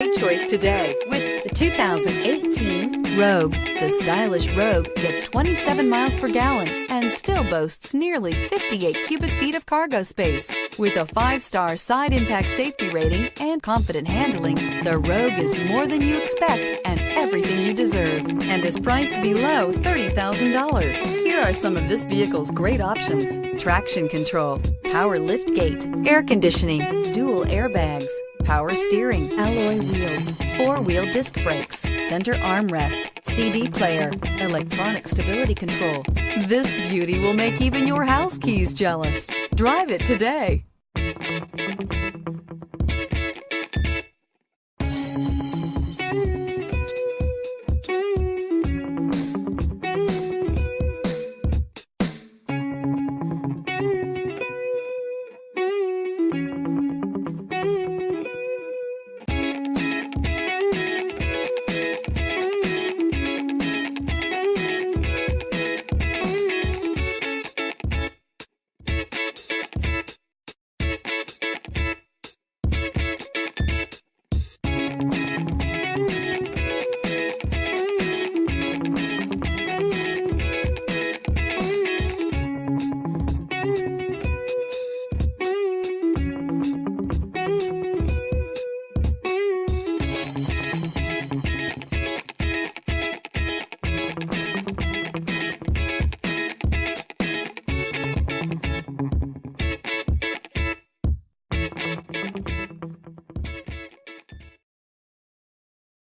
Great choice today with the 2018 Rogue. The stylish Rogue gets 27 miles per gallon and still boasts nearly 58 cubic feet of cargo space. With a 5-star side impact safety rating and confident handling, the Rogue is more than you expect and everything you deserve, and is priced below $30,000. Here are some of this vehicle's great options: traction control, power lift gate, air conditioning, dual airbags, power steering, alloy wheels, 4-wheel disc brakes, center armrest, CD player, electronic stability control. This beauty will make even your house keys jealous. Drive it today.